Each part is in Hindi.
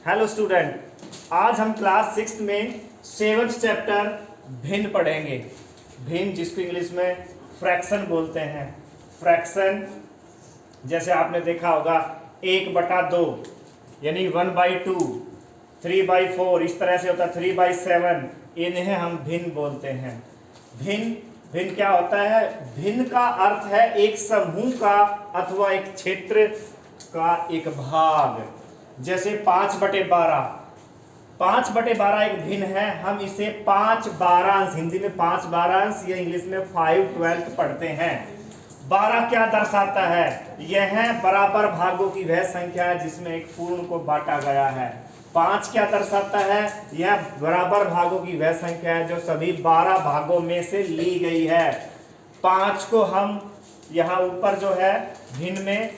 हेलो स्टूडेंट, आज हम क्लास 6 में 7th चैप्टर भिन्न पढ़ेंगे। भिन्न जिसको इंग्लिश में फ्रैक्शन बोलते हैं। फ्रैक्शन जैसे आपने देखा होगा 1/2 यानी 1/2, 3/4 इस तरह से होता है, 3/7 इन्हें हम भिन्न बोलते हैं। भिन्न भिन्न क्या होता है? भिन्न का अर्थ है एक समूह का अथवा एक क्षेत्र का एक भाग। जैसे 5/12, 5/12 एक भिन्न है। हम इसे 5/12 हिंदी में 5/12 या इंग्लिश में 5/12 पढ़ते हैं। 12 क्या दर्शाता है? यह है बराबर भागों की वह संख्या है जिसमें एक पूर्ण को बांटा गया है। 5 क्या दर्शाता है? यह बराबर भागों की वह संख्या है जो सभी 12 भागों में से ली गई है। 5 को हम यहाँ ऊपर जो है भिन्न में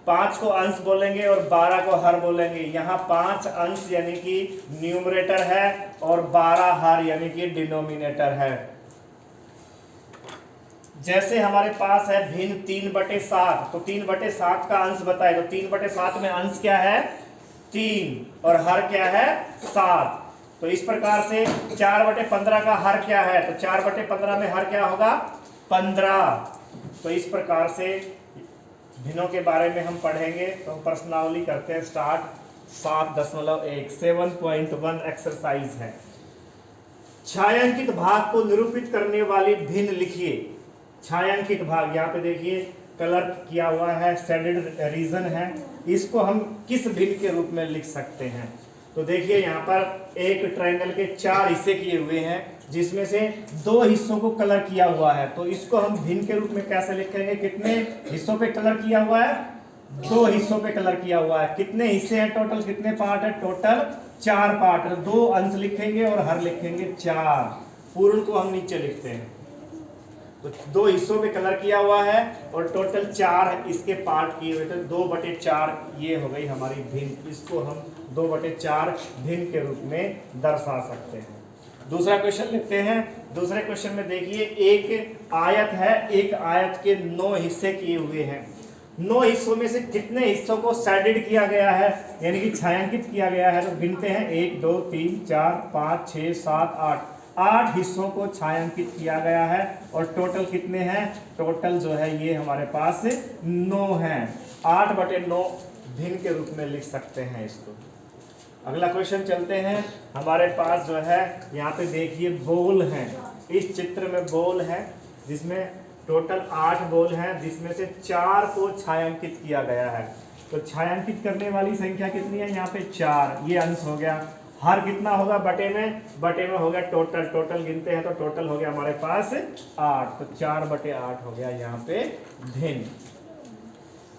5 को अंश बोलेंगे और 12 को हर बोलेंगे। यहाँ 5 अंश यानी कि न्यूमरेटर है और 12 हर यानी कि डिनोमिनेटर है। जैसे हमारे पास है भिन्न 3/7, तो 3/7 का अंश बताए तो 3/7 में अंश क्या है? 3 और हर क्या है? 7। तो इस प्रकार से 4/15 का हर क्या है? तो 4/15 में हर क्या होगा? 15। तो इस प्रकार से भिन्नों के बारे में हम पढ़ेंगे। तो हम प्रश्नावली करते हैं स्टार्ट। 7.1 एक्सरसाइज है। छायांकित भाग को निरूपित करने वाली भिन्न लिखिए। छायांकित भाग यहाँ पे देखिए कलर किया हुआ है, शेडेड रीजन है। इसको हम किस भिन्न के रूप में लिख सकते हैं? तो देखिए यहाँ पर एक ट्रायंगल के 4 हिस्से किए हुए हैं जिसमें से 2 हिस्सों को कलर किया हुआ है। तो इसको हम भिन्न के रूप में कैसे लिखेंगे? कितने हिस्सों पे कलर किया हुआ है? 2 हिस्सों पे कलर किया हुआ है। कितने हिस्से हैं टोटल? कितने पार्ट है टोटल? 4 पार्ट। 2 अंश लिखेंगे और हर लिखेंगे 4। पूर्ण को हम नीचे लिखते हैं। तो 2 हिस्सों पे कलर किया हुआ है और टोटल 4 इसके पार्ट किए हुए थे। 2/4 ये हो गई हमारी भिन्न। इसको हम 2/4 भिन्न के रूप में दर्शा सकते हैं। दूसरा क्वेश्चन लिखते हैं। दूसरे क्वेश्चन में देखिए एक आयत है। एक आयत के 9 हिस्से किए हुए हैं। 9 हिस्सों में से कितने हिस्सों को शेडेड किया गया है यानी कि छायांकित किया गया है? तो गिनते हैं 1 2 3 4 5 6 7 8। 8 हिस्सों को छायांकित किया गया है और टोटल कितने हैं? टोटल जो है ये हमारे पास 9 हैं। 8/9 भिन्न के रूप में लिख सकते हैं इसको। अगला क्वेश्चन चलते हैं। हमारे पास जो है यहाँ पे देखिए बॉल हैं। इस चित्र में बॉल है जिसमें टोटल 8 बॉल हैं जिसमें से 4 को छायांकित किया गया है। तो छायांकित करने वाली संख्या कितनी है? यहाँ पे 4। ये अंश हो गया। हर कितना होगा? बटे में हो गया टोटल गिनते हैं तो टोटल हो गया हमारे पास 8। तो 4/8 हो गया यहाँ पे भिन्न।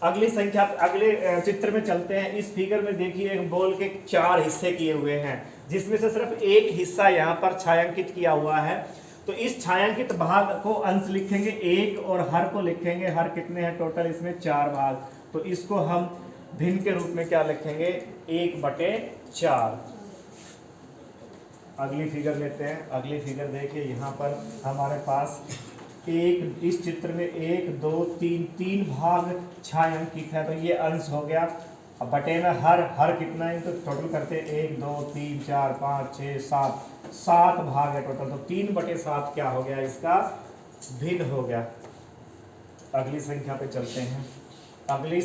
अगली संख्या अगले चित्र में चलते हैं। इस फिगर में देखिए एक बॉल के 4 हिस्से किए हुए हैं जिसमें से सिर्फ एक हिस्सा यहाँ पर छायांकित किया हुआ है। तो इस छायांकित भाग को अंश लिखेंगे 1 और हर को लिखेंगे। हर कितने हैं? टोटल इसमें 4 भाग। तो इसको हम भिन्न के रूप में क्या लिखेंगे? 1/4। अगली फिगर लेते हैं। अगली फिगर देखिए यहाँ पर हमारे पास इस चित्र में 1 2 3 भाग छायांकित है। तो ये अंश हो गया। अब बटे में हर कितना है? तो टोटल करते हैं 1 2 3 4 5 6 7 भाग है टोटल। तो 3/7 क्या हो गया? इसका भिन्न हो गया। अगली संख्या पे चलते हैं। अगली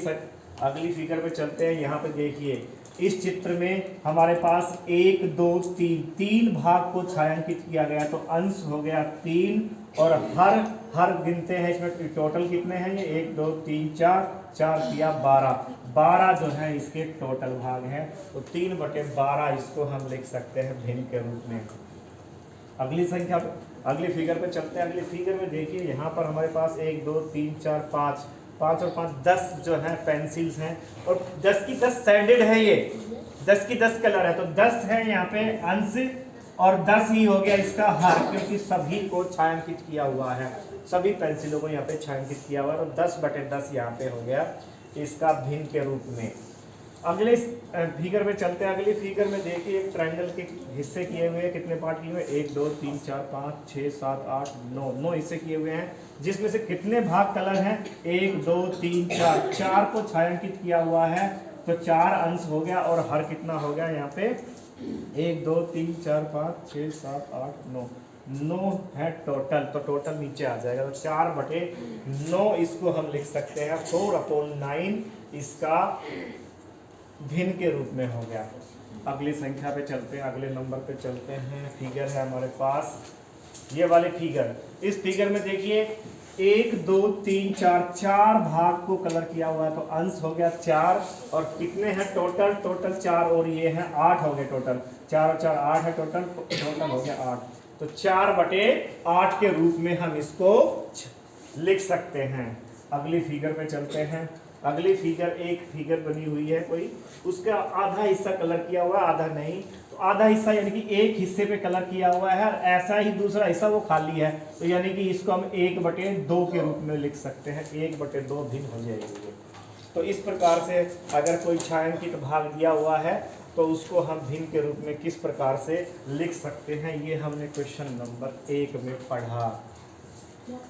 फिगर पे चलते हैं। यहाँ पे देखिए इस चित्र में हमारे पास 1 2 3 भाग को छायांकित किया गया। तो अंश हो गया 3 और हर गिनते हैं। इसमें टोटल कितने हैं? ये 1 2 3 4 किया 12 जो है इसके टोटल भाग हैं। तो 3/12 इसको हम लिख सकते हैं भिन्न के रूप में। अगली फिगर पे चलते हैं। अगली फिगर में देखिए यहाँ पर हमारे पास 1 2 3 4 5 और 5 10 जो है पेंसिल्स हैं और 10 की 10 शेडेड है। ये 10 की 10 कलर है। तो 10 है यहाँ पे अंश और 10 ही हो गया इसका हर, क्योंकि सभी को छायांकित किया हुआ है। सभी पेंसिलों को यहाँ पे छायांकित किया हुआ है। और 10/10 यहाँ पे हो गया इसका भिन्न के रूप में। अगले फिगर में चलते हैं। अगली फिगर में देखिए एक ट्रायंगल के हिस्से किए हुए हैं। कितने पार्ट किए हुए हैं? 1 2 3 4 5 6 7 8 9 हिस्से किए हुए हैं जिसमें से कितने भाग कलर हैं? 1 2 3 4 को छायांकित किया हुआ है। तो 4 अंश हो गया और हर कितना हो गया यहाँ पे 1 2 3 4 5 6 7 8 9 है टोटल। तो टोटल नीचे आ जाएगा, तो 4/9 इसको हम लिख सकते हैं 4/9 इसका भिन्न के रूप में हो गया। अगली संख्या पे चलते हैं, अगले नंबर पे चलते हैं। फिगर है हमारे पास ये वाले फिगर। इस फिगर में देखिए 1 2 3 4 4 भाग को कलर किया हुआ है, तो अंश हो गया 4 और कितने हैं टोटल? टोटल 4 और ये हैं 8 हो गए टोटल। 4 और 4 8 है टोटल, टोटल हो गया 8। तो 4/8 के रूप में हम इसको लिख सकते हैं। अगली फिगर में चलते हैं। अगली फिगर एक फिगर बनी हुई है कोई, उसका आधा हिस्सा कलर किया हुआ है, आधा नहीं। तो आधा हिस्सा यानी कि एक हिस्से पे कलर किया हुआ है, ऐसा ही दूसरा हिस्सा वो खाली है, तो यानी कि इसको हम 1/2 के रूप में लिख सकते हैं। 1/2 भिन्न हो जाएगी। तो इस प्रकार से अगर कोई छायांकित भाग दिया हुआ है तो उसको हम भिन्न के रूप में किस प्रकार से लिख सकते हैं, ये हमने क्वेश्चन नंबर 1 में पढ़ा।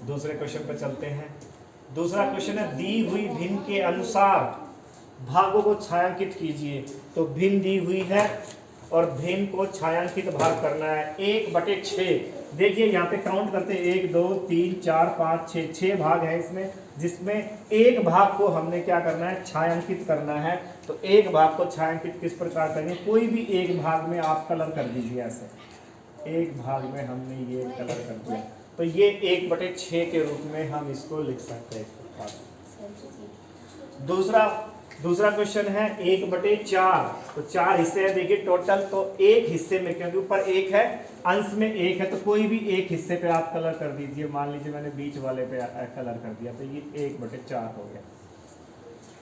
दूसरे क्वेश्चन पर चलते हैं। दूसरा क्वेश्चन है दी हुई भिन्न के अनुसार भागों को छायांकित कीजिए। तो भिन्न दी हुई है और भिन्न को छायांकित भाग करना है 1/6। देखिए यहाँ पे काउंट करते हैं 1 2 3 4 5 6 6 भाग है इसमें, जिसमें एक भाग को हमने क्या करना है? छायांकित करना है। तो एक भाग को छायांकित किस प्रकार करेंगे? कोई भी एक भाग में आप कलर कर दीजिए। ऐसे एक भाग में हमने ये कलर कर दिया, तो ये 1/6 के रूप में हम इसको लिख सकते हैं। दूसरा क्वेश्चन है 1/4। तो 4 हिस्से हैं देखिए टोटल, तो एक हिस्से में, क्योंकि ऊपर 1 है अंश में 1 है, तो कोई भी एक हिस्से पे आप कलर कर दीजिए। मान लीजिए मैंने बीच वाले पे कलर कर दिया, तो ये 1/4 हो गया।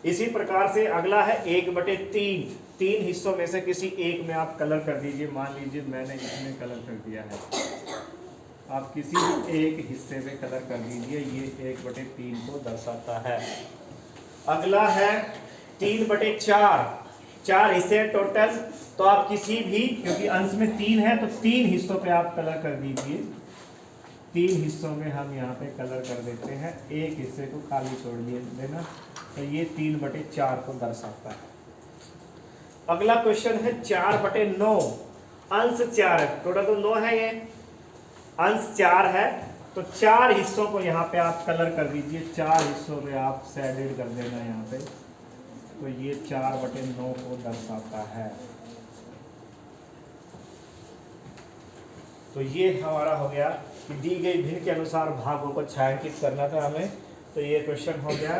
इसी प्रकार से अगला है 1/3। 3 हिस्सों में से किसी एक में आप कलर कर दीजिए। मान लीजिए मैंने इसमें कलर कर दिया है, आप किसी भी एक हिस्से में कलर कर दीजिए, ये 1/3 को दर्शाता है। अगला है 3/4। 4 हिस्से टोटल, तो आप किसी भी, क्योंकि अंश में 3 है तो 3 हिस्सों पे आप कलर कर दीजिए। 3 हिस्सों में हम यहाँ पे कलर कर देते हैं, एक हिस्से को खाली छोड़ दिए देना, तो ये 3/4 को दर्शाता है। अगला क्वेश्चन है 4/9। अंश 4 है, टोटल तो 9 है, ये अंश 4 है, तो 4 हिस्सों को यहाँ पे आप कलर कर दीजिए। 4 हिस्सों में आप शेडेड कर देना यहाँ पे, तो ये 4/9 को दर्शाता है। तो ये हमारा हो गया कि दी गई भिन्न के अनुसार भागों को छायांकित करना था हमें, तो ये क्वेश्चन हो गया।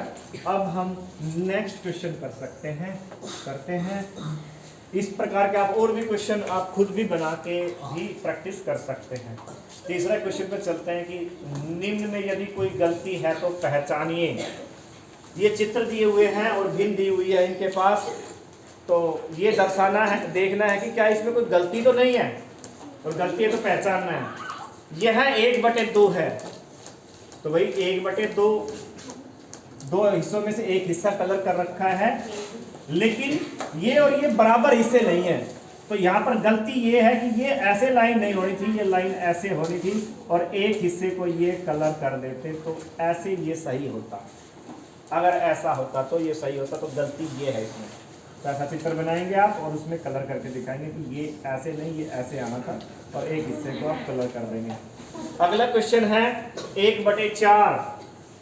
अब हम नेक्स्ट क्वेश्चन कर सकते हैं, करते हैं। इस प्रकार के आप और भी क्वेश्चन आप खुद भी बना के भी प्रैक्टिस कर सकते हैं। तीसरा क्वेश्चन पर चलते हैं कि निम्न में यदि कोई गलती है तो पहचानिए। ये चित्र दिए हुए हैं और भिन्न दी हुई है इनके पास, तो ये दर्शाना है, देखना है कि क्या इसमें कोई गलती तो नहीं है, और गलती है तो पहचानना है। यह 1/2 है, तो भाई 1/2 दो हिस्सों में से एक हिस्सा कलर कर रखा है, लेकिन ये और ये बराबर हिस्से नहीं है। तो यहाँ पर गलती ये है कि ये ऐसे लाइन नहीं होनी थी, ये लाइन ऐसे होनी थी, और एक हिस्से को ये कलर कर देते तो ऐसे ये सही होता। अगर ऐसा होता तो ये सही होता, तो गलती ये है इसमें। तो ऐसा चित्र बनाएंगे आप और उसमें कलर करके दिखाएंगे कि ये ऐसे नहीं, ये ऐसे आना था, और एक हिस्से को आप कलर कर देंगे। अगला क्वेश्चन है 1/4।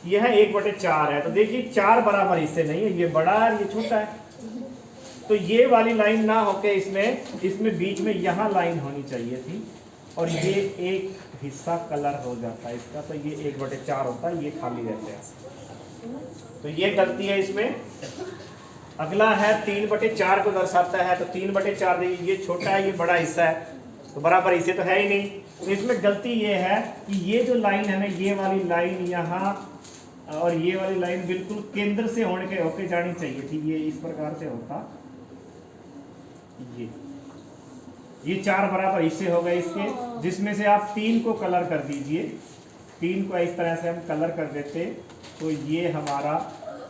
यह 1/4 है, तो देखिए 4 बराबर हिस्से नहीं है, ये बड़ा है ये छोटा है, तो ये वाली लाइन ना होके इसमें बीच में यहाँ लाइन होनी चाहिए थी, और ये एक हिस्सा कलर हो जाता है इसका, तो ये 1/4 होता है, ये खाली रहते हैं, तो ये गलती है इसमें। अगला है 3/4 को दर्शाता है, तो 3/4 देखिए ये छोटा है, ये बड़ा हिस्सा है, तो बराबर हिस्से तो है ही नहीं। तो इसमें गलती ये है कि ये जो लाइन है ना, ये वाली लाइन यहाँ और ये वाली लाइन बिल्कुल केंद्र से होके जानी चाहिए थी, ये इस प्रकार से होता। ये 4 बराबर हिस्से हो गए इसके, जिसमें से आप 3 को कलर कर दीजिए। 3 को इस तरह से हम कलर कर देते, तो ये हमारा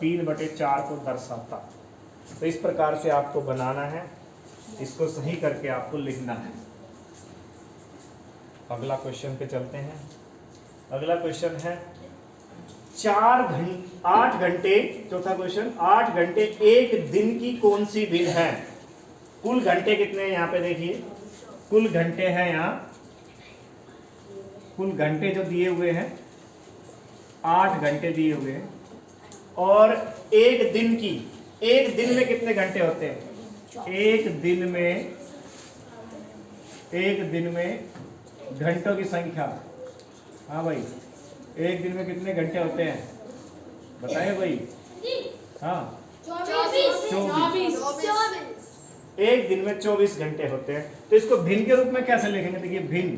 3/4 को दर्शाता। तो इस प्रकार से आपको बनाना है, इसको सही करके आपको लिखना है। अगला क्वेश्चन पे चलते हैं। अगला क्वेश्चन है 8 घंटे, चौथा क्वेश्चन, 8 घंटे एक दिन की कौन सी भिन्न है? कुल घंटे कितने हैं यहाँ पे देखिए, कुल घंटे हैं यहाँ, कुल घंटे जो दिए हुए हैं 8 घंटे दिए हुए हैं, और एक दिन की, एक दिन में कितने घंटे होते हैं? एक दिन में घंटों की संख्या, हाँ भाई, एक दिन में कितने घंटे होते हैं बताइए भाई? हाँ 24। एक दिन में 24 घंटे होते हैं। तो इसको भिन्न के रूप में कैसे लिखेंगे? देखिए भिन्न,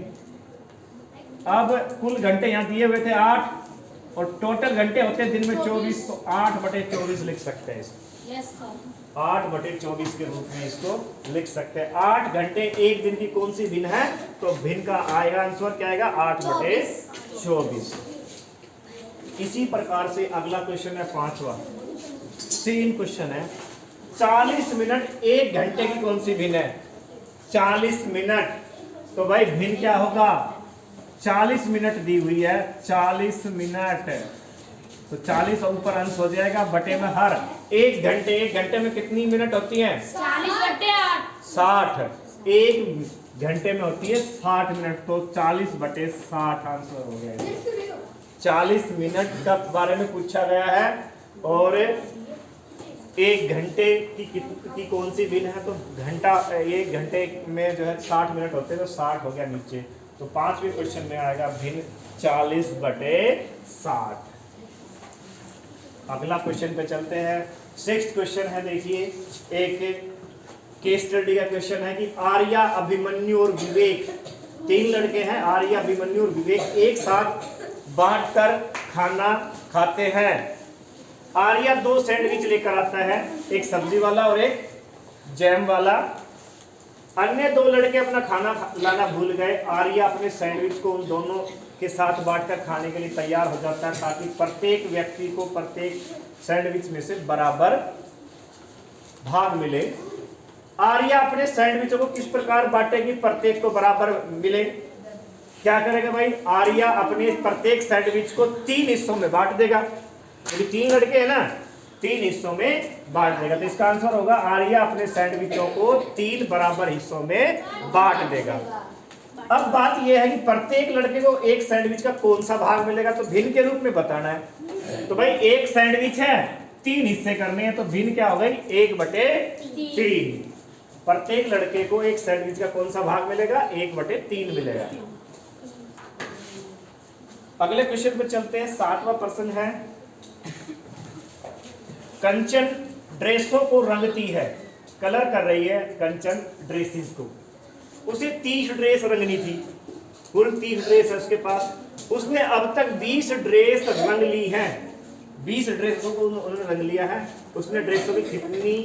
अब कुल घंटे यहाँ दिए हुए थे 8 और टोटल घंटे होते हैं दिन में 24, तो 8/24 लिख सकते हैं इसको। 8/24 के रूप में इसको लिख सकते हैं। 8 घंटे एक दिन की कौन सी भिन्न है? तो भिन्न का आएगा आंसर, क्या आएगा? 8/24। इसी प्रकार से अगला क्वेश्चन है 5वां, सेम क्वेश्चन है। 40 मिनट एक घंटे की कौन सी भिन्न है? 40 मिनट, तो भाई भिन्न क्या होगा? 40 मिनट दी हुई है, 40 मिनट, तो 40 और ऊपर अंश हो जाएगा बटे में हर। एक घंटे में कितनी मिनट होती हैं? 60। एक घंटे में होती है 60 मिनट, तो 40/60 आंसर हो गया। 40 मिनट का बारे में पूछा गया है, और एक घंटे की कौन सी भिन्न है? तो घंटा, एक घंटे में जो है 60 मिनट होते हैं, तो 60 हो गया नीचे। तो 5वें क्वेश्चन में आएगा भिन्न 40/60। अगला क्वेश्चन पे चलते हैं। 6th क्वेश्चन है, देखिए एक केस स्टडी का क्वेश्चन है कि आर्या, अभिमन्यु और विवेक, 3 लड़के हैं, आर्या, अभिमन्यु और विवेक, एक साथ बांटकर खाना खाते हैं। आर्या 2 सैंडविच लेकर आता है, एक सब्जी वाला और एक जैम वाला। अन्य 2 लड़के अपना खाना लाना भूल गए। आर्या अपने सैंडविच को उन दोनों के साथ बांटकर खाने के लिए तैयार हो जाता है, ताकि प्रत्येक व्यक्ति को प्रत्येक सैंडविच में से बराबर भाग मिले। आर्या अपने सैंडविचों को किस प्रकार बांटेगी प्रत्येक को बराबर मिले? क्या करेगा भाई? आर्या अपने प्रत्येक सैंडविच को 3 हिस्सों में बांट देगा, क्योंकि 3 लड़के हैं ना, 3 हिस्सों में बांट देगा। तो इसका आंसर होगा आर्या अपने सैंडविचों को 3 बराबर हिस्सों में बांट देगा। अब बात यह है कि प्रत्येक लड़के को एक सैंडविच का कौन सा भाग मिलेगा, तो भिन्न के रूप में बताना है। तो भाई एक सैंडविच है, 3 हिस्से करने हैं, तो भिन्न क्या हो गई? 1/3। प्रत्येक लड़के को एक सैंडविच का कौन सा भाग मिलेगा? 1/3 मिलेगा। अगले क्वेश्चन पे चलते हैं। 7वां प्रश्न है, कंचन ड्रेसों को रंगती है, कलर कर रही है कंचन ड्रेसेस को। उसे 30 ड्रेस रंगनी थी, कुल 30 ड्रेस है उसके पास। उसने अब तक 20 ड्रेस रंग ली हैं, 20 ड्रेसों को उन्होंने रंग लिया है। उसने ड्रेसों की कितनी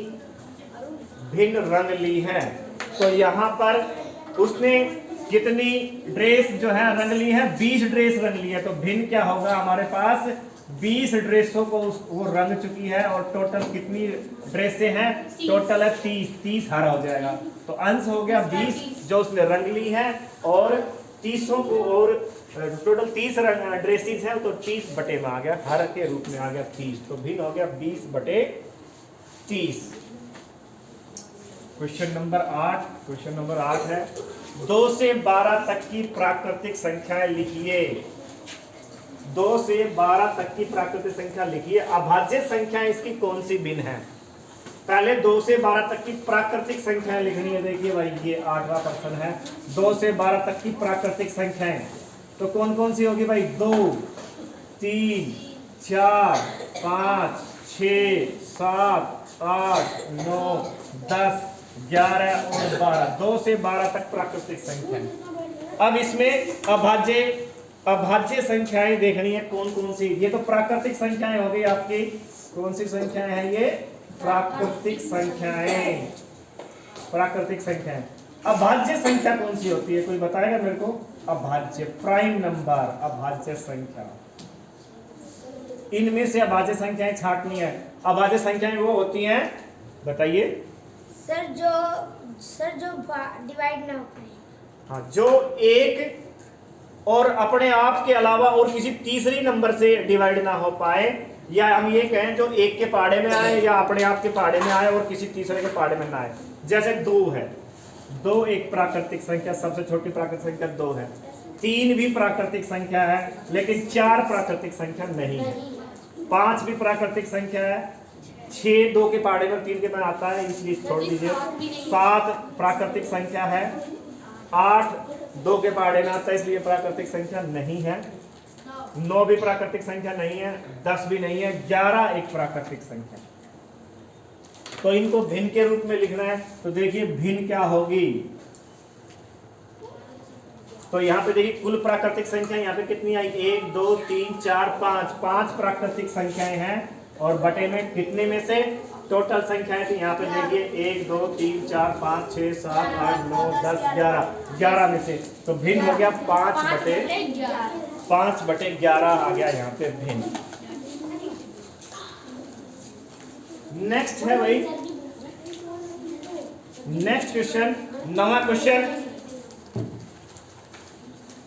भिन्न रंग ली हैं? तो यहाँ पर उसने कितनी ड्रेस जो है रंग ली है? 20 ड्रेस रंग ली है। तो भिन्न क्या होगा हमारे पास? 20 ड्रेसों को वो रंग चुकी है, और टोटल कितनी ड्रेसें हैं? टोटल है 30 हर हो जाएगा। तो अंश हो गया 20 जो उसने रंग ली है, और 30 को, और टोटल 30 ड्रेसेस है, तो 30 बटे में आ गया, हर के रूप में आ गया 30। तो भिन्न हो गया 20/30। क्वेश्चन नंबर 8 है, 2 से 12 तक की प्राकृतिक संख्याएं लिखिए। 2 से 12 तक की प्राकृतिक संख्या लिखिए। अभाज्य संख्याएं इसकी कौन सी भिन्न है? पहले 2 से 12 तक की प्राकृतिक संख्याएं लिखनी है। देखिए भाई ये 8वां प्रश्न है, 2 से 12 तक की प्राकृतिक संख्याएं तो कौन कौन सी होगी भाई? 2, 3, 4, 5, 6, 7, 8, 9, 10, 11 और 12। 2 से 12 तक प्राकृतिक संख्या। अब इसमें अभाज्य संख्याएं देखनी है कौन कौन सी। ये तो प्राकृतिक संख्याएं हो गई आपकी। कौन सी संख्याएं हैं ये? प्राकृतिक संख्याएं। अभाज्य संख्या कौन सी होती है? कोई बताएगा मेरे को? अभाज्य, प्राइम नंबर, अभाज्य संख्या। इनमें से अभाज्य संख्याएं छांटनी है। अभाज्य संख्याएं वो होती हैं, बताइए सर, जो डिवाइड ना हो पाए। हाँ, जो एक और अपने आप के अलावा और किसी तीसरी नंबर से डिवाइड ना हो पाए, या हम ये कहें जो एक के पहाड़े में आए या अपने आप के पहाड़े में आए और किसी तीसरे के पहाड़े में ना आए। जैसे 2 है, 2 एक प्राकृतिक संख्या, सबसे छोटी प्राकृतिक संख्या 2 है। 3 भी प्राकृतिक संख्या है लेकिन 4 प्राकृतिक संख्या नहीं है। 5 भी प्राकृतिक संख्या है, 6 2 के पहाड़े में 3 के में आता है इसलिए छोड़ दीजिए। 7 प्राकृतिक संख्या है, 8 2 के पहाड़े में आता है इसलिए प्राकृतिक संख्या नहीं है। 9 भी प्राकृतिक संख्या नहीं है, 10 भी नहीं है, 11 एक प्राकृतिक संख्या। तो इनको भिन्न के रूप में लिखना है, तो देखिए भिन्न क्या होगी। तो यहाँ पे देखिए कुल प्राकृतिक संख्या यहाँ पे कितनी आई, 1 2 3 4 5, 5 प्राकृतिक संख्याएं हैं और बटे में कितने में से टोटल संख्याएं थी। यहाँ पे देखिए 1 2 3 4 5 6 7 8 9 10 11, 11 में से तो भिन्न हो गया 5/11 आ गया यहाँ पे भिन्न। नेक्स्ट है भाई, नेक्स्ट क्वेश्चन, नवा क्वेश्चन।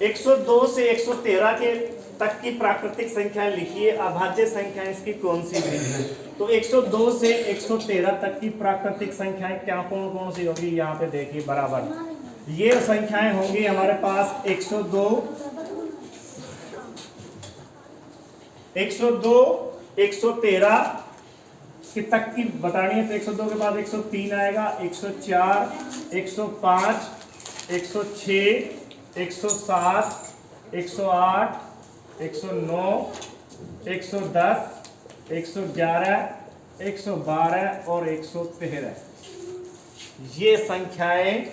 102 से 113 के तक की प्राकृतिक संख्याएं लिखिए, अभाज्य संख्याएं इसकी कौन सी भिन्न है। तो 102 से 113 तक की प्राकृतिक संख्याएं क्या कौन कौन सी होगी, यहाँ पे देखिए बराबर ये संख्याएं होंगी हमारे पास 102 113 की तक की बतानी है। तो 102 के बाद 103 आएगा, 104 105 106 107 108 109 110 111 112 और 113 ये संख्याएं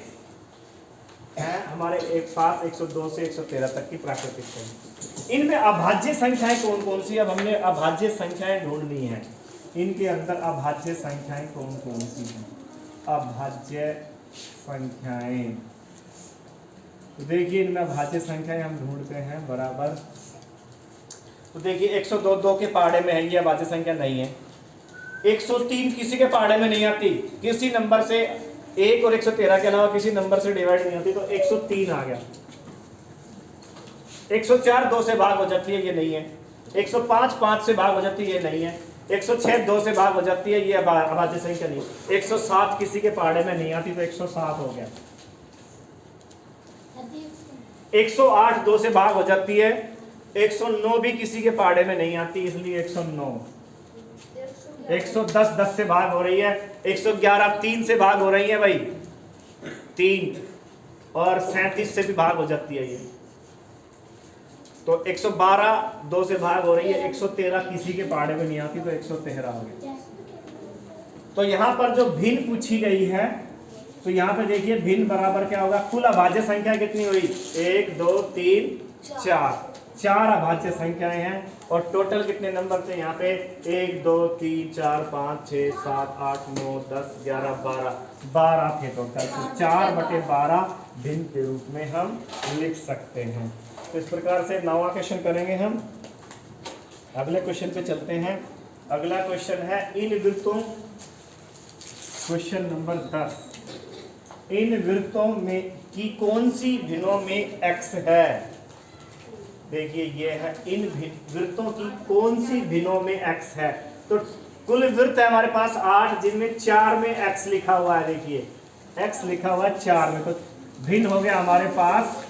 हैं हमारे एक पास 102 से 113 तक की प्राकृतिक संख्या। इनमें अभाज्य संख्याएं कौन कौन सी, अब हमने अभाज्य संख्याएं ढूंढनी है। इनके अंदर अभाज्य संख्याएं कौन कौन सी हैं, अभाज्य संख्याएं। तो देखिए इनमें अभाज्य संख्याएं हम ढूंढते हैं बराबर। तो देखिए 102 2 के पहाड़े में है, ये अभाज्य संख्या नहीं है। 103 किसी के पहाड़े में नहीं आती, किसी नंबर से 1 और 113 के अलावा किसी नंबर से डिवाइड नहीं होती, तो 103 आ गया। 104 2 से भाग हो जाती है, ये नहीं है। 105 5 से भाग हो जाती है, ये नहीं है। 106 2 से भाग हो जाती है, ये अभाज्य संख्या नहीं। 107 किसी के पहाड़े में नहीं आती, तो 107 हो गया। 108 2 से भाग हो जाती है, 109 भी किसी के पहाड़े में नहीं आती इसलिए 109। 110 10 से भाग हो रही है, 111 3 से भाग हो रही है भाई 3, और 37 से भी भाग हो जाती है ये। तो 112 2 से भाग हो रही है, 113 किसी के पहाड़े में नहीं आती, तो 113 हो गया। तो यहाँ पर जो भिन्न पूछी गई है, तो यहाँ पे देखिए भिन्न बराबर क्या होगा, कुल अभाज्य संख्या कितनी हुई 1 2 3 4, 4 अभाज्य संख्याएं हैं। और टोटल कितने नंबर थे यहाँ पे 1 2 3 4 5 6 7 8 9 10 11 12 थे टोटल। तो 4/12 भिन्न के रूप में हम लिख सकते हैं। तो इस प्रकार से नवा क्वेश्चन करेंगे हम। अगले क्वेश्चन पे चलते हैं। अगला क्वेश्चन है इन वृत्तों, क्वेश्चन नंबर 10, इन वृत्तों में की कौन सी भिन्नों में x है। देखिए ये है इन वृत्तों की कौन सी भिन्नों में x है। तो कुल वृत्त है हमारे पास 8, जिनमें 4 में x लिखा हुआ है। देखिए x लिखा हुआ है 4 में, तो भिन्न हो गया हमारे पास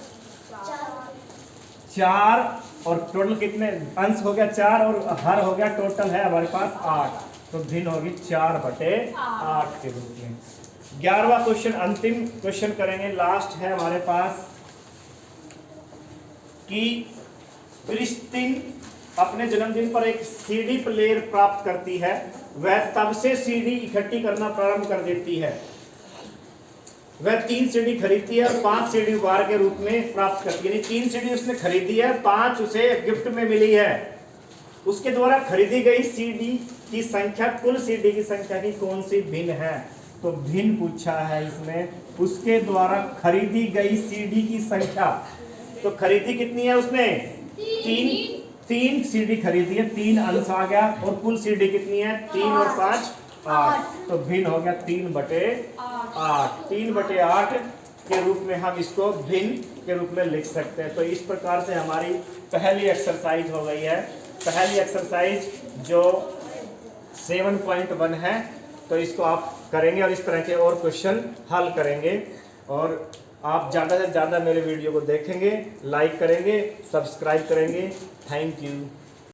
4, और टोटल कितने अंश हो गया 4, और हर हो गया टोटल है हमारे पास 8, तो भिन्न होगी 4/8 के रूप में। 11वां क्वेश्चन, अंतिम क्वेश्चन करेंगे, लास्ट है हमारे पास कि क्रिस्टीन अपने जन्मदिन पर एक सीडी प्लेयर प्राप्त करती है। वह तब से सीडी इकट्ठी करना प्रारंभ कर देती है। वह 3 सीडी खरीदती है और 5 सीडी उपहार के रूप में प्राप्त करती है। यानी 3 सीडी उसने खरीदी है, 5 उसे गिफ्ट में मिली है। उसके द्वारा खरीदी गई सीडी की संख्या कुल सीडी की संख्या की कौन सी भिन्न है। तो भिन्न पूछा है इसमें, उसके द्वारा खरीदी गई सीडी की संख्या। तो खरीदी कितनी है उसने 3 सीडी खरीदी है, 3 अंश आ गया, और कुल सीडी कितनी है 3 और 5 8, तो भिन्न हो गया 3/8। 3/8 के रूप में हम इसको भिन्न के रूप में लिख सकते हैं। तो इस प्रकार से हमारी पहली एक्सरसाइज हो गई है। पहली एक्सरसाइज जो 7.1 है, तो इसको आप करेंगे और इस तरह के और क्वेश्चन हल करेंगे। और आप ज़्यादा से ज़्यादा मेरे वीडियो को देखेंगे, लाइक करेंगे, सब्सक्राइब करेंगे। Thank you.